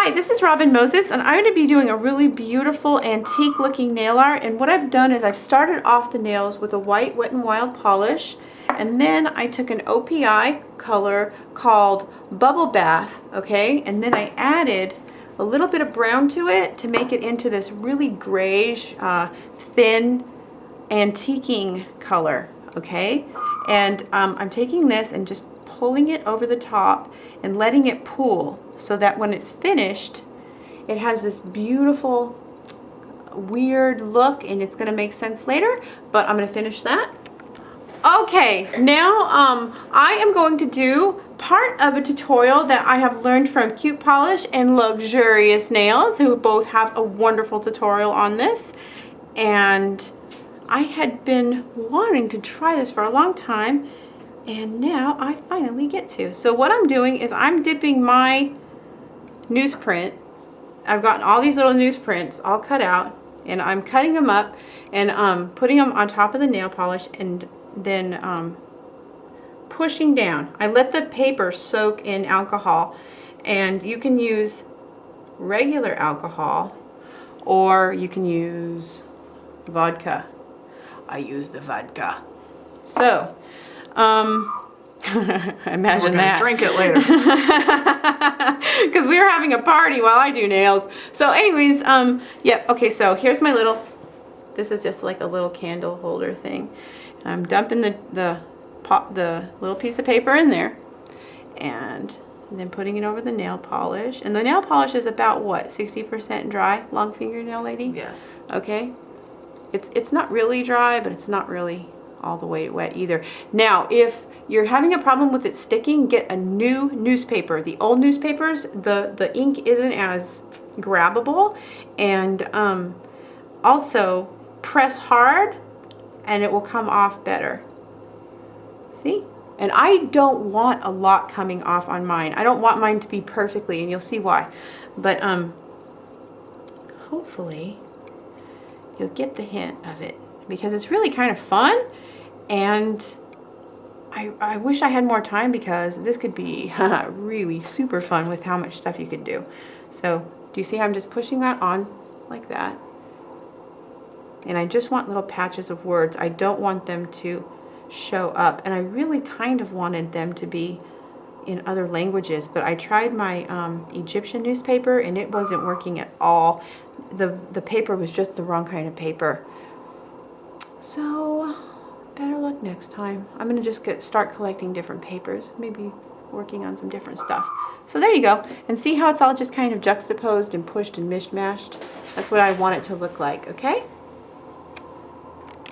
Hi, this is Robin Moses, and I'm going to be doing a really beautiful antique looking nail art. And what I've done is I've started off the nails with a white Wet n Wild polish, and then I took an OPI color called Bubble Bath, okay, and then I added a little bit of brown to it to make it into this really grayish, thin antiquing color, okay. And I'm taking this and just pulling it over the top and letting it pool so that when it's finished it has this beautiful weird look, and it's going to make sense later, but I'm going to finish that. Okay, now I am going to do part of a tutorial that I have learned from Cute Polish and Luxurious Nails, who both have a wonderful tutorial on this. And I had been wanting to try this for a long time, and now I finally get to. So what I'm doing is I'm dipping my newsprint. I've gotten all these little newsprints all cut out, and I'm cutting them up and putting them on top of the nail polish, and then pushing down. I let the paper soak in alcohol, and you can use regular alcohol or you can use vodka. I use the vodka. So imagine that. Drink it later. Because we were having a party while I do nails. So anyways, yep, okay, so here's my little, this is just like a little candle holder thing. I'm dumping the little piece of paper in there, and then putting it over the nail polish. And the nail polish is about what, 60% dry, long fingernail lady? Yes. Okay. It's not really dry, but it's not really all the way wet either. Now, if you're having a problem with it sticking, get a new newspaper. The old newspapers, the ink isn't as grabbable, and also press hard and it will come off better. See? And I don't want a lot coming off on mine. I don't want mine to be perfectly, and you'll see why. But hopefully you'll get the hint of it, because it's really kind of fun, and I wish I had more time, because this could be really super fun with how much stuff you could do. So do you see how I'm just pushing that on like that? And I just want little patches of words. I don't want them to show up, and I really kind of wanted them to be in other languages, but I tried my Egyptian newspaper and it wasn't working at all. The paper was just the wrong kind of paper. So better luck next time. I'm gonna just start collecting different papers, maybe working on some different stuff. So there you go, and see how it's all just kind of juxtaposed and pushed and mishmashed? That's what I want it to look like, okay?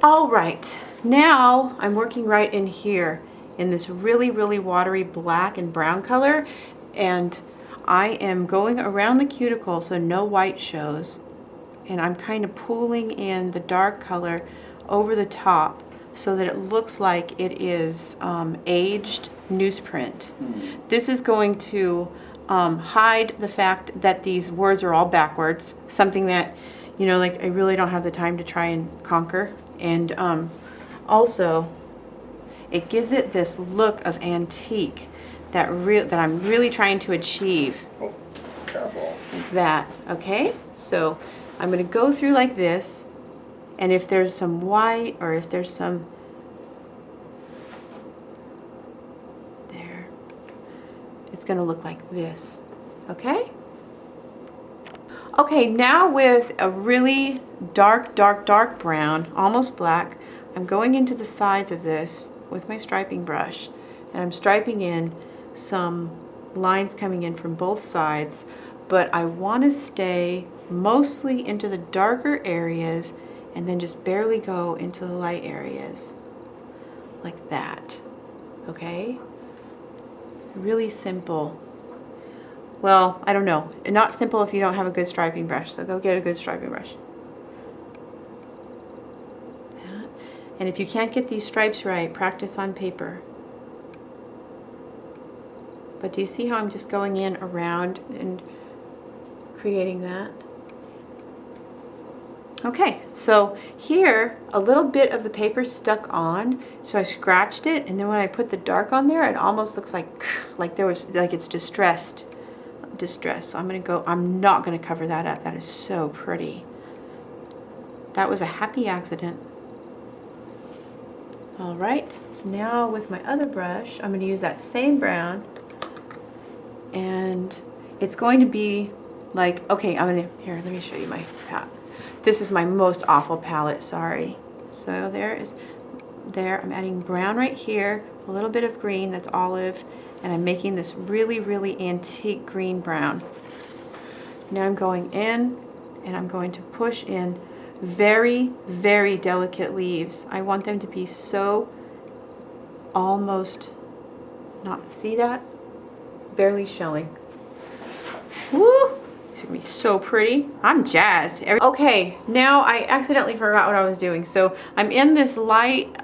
All right, now I'm working right in here in this really, really watery black and brown color, and I am going around the cuticle so no white shows, and I'm kind of pooling in the dark color over the top so that it looks like it is aged newsprint. This is going to hide the fact that these words are all backwards, something that, you know, like I really don't have the time to try and conquer. And also it gives it this look of antique that I'm really trying to achieve. Oh, careful. Like that, okay? So I'm going to go through like this, and if there's some white, or if there's some there, it's going to look like this, okay? Okay, now with a really dark, dark, dark brown, almost black, I'm going into the sides of this with my striping brush, and I'm striping in some lines coming in from both sides, but I want to stay mostly into the darker areas and then just barely go into the light areas, like that, okay? Really simple. Well, I don't know. Not simple if you don't have a good striping brush, so go get a good striping brush. And if you can't get these stripes right, practice on paper. But do you see how I'm just going in around and creating that? Okay, so here a little bit of the paper stuck on, so I scratched it, and then when I put the dark on there, it almost looks like it's distressed. distress. So I'm not gonna cover that up. That is so pretty. That was a happy accident. All right, now with my other brush, I'm gonna use that same brown, and it's going to be like, okay, here, let me show you my palette. This is my most awful palette, sorry. So there, I'm adding brown right here, a little bit of green, that's olive, and I'm making this really, really antique green brown. Now I'm going in, and I'm going to push in very, very delicate leaves. I want them to be so almost not, see that? Barely showing. Woo! It's gonna be so pretty. I'm jazzed. Okay, now I accidentally forgot what I was doing. So I'm in this light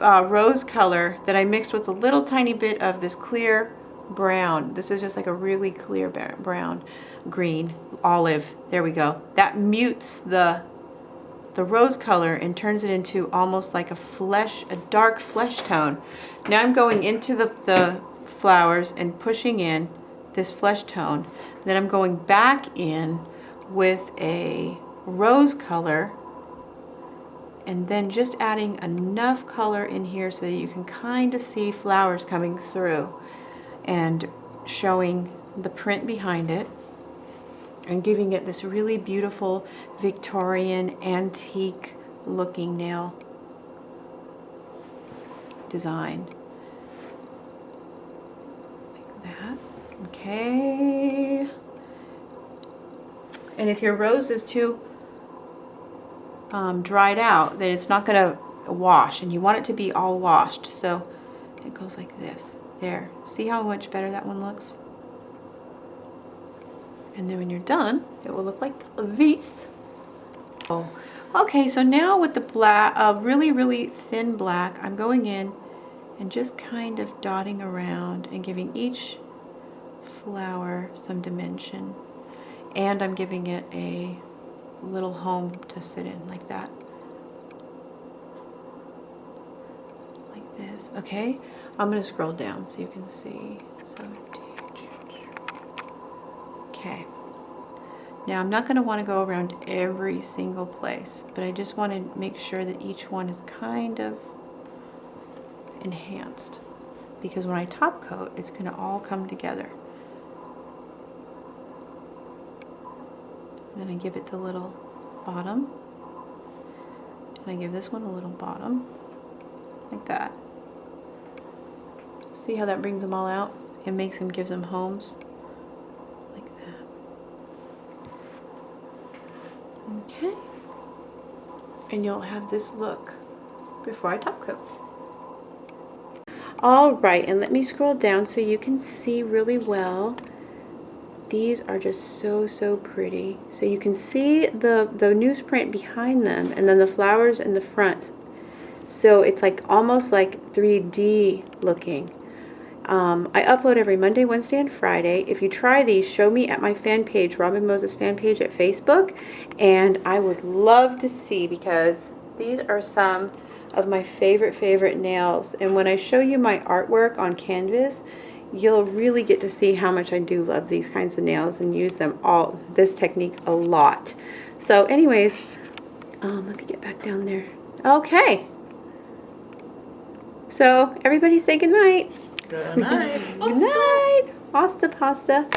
rose color that I mixed with a little tiny bit of this clear brown. This is just like a really clear brown, green, olive. There we go. That mutes the rose color and turns it into almost like a dark flesh tone. Now I'm going into the flowers and pushing in this flesh tone. Then I'm going back in with a rose color and then just adding enough color in here so that you can kind of see flowers coming through and showing the print behind it and giving it this really beautiful Victorian antique looking nail design. Like that. Okay. And if your rose is too dried out, then it's not going to wash, and you want it to be all washed. So it goes like this. There. See how much better that one looks? And then when you're done, it will look like this. Oh. Okay, so now with the black, really, really thin black, I'm going in and just kind of dotting around and giving each flower some dimension. And I'm giving it a little home to sit in, like that. Like this, okay? I'm gonna scroll down so you can see. So, okay. Now I'm not gonna wanna go around every single place, but I just wanna make sure that each one is kind of enhanced, because when I top coat, it's gonna all come together. And then I give it the little bottom, and I give this one a little bottom, like that. See how that brings them all out? It gives them homes, like that. Okay. And you'll have this look before I top coat. All right, and let me scroll down so you can see really well. These are just so, so pretty. So you can see the newsprint behind them, and then the flowers in the front. So it's like almost like 3D looking. I upload every Monday, Wednesday, and Friday. If you try these, show me at my fan page, Robin Moses fan page at Facebook, and I would love to see, because these are some of my favorite nails. And when I show you my artwork on canvas, you'll really get to see how much I do love these kinds of nails and use this technique a lot. So anyways, let me get back down there. Okay. So everybody say good night. Good night. Good night. Pasta, pasta.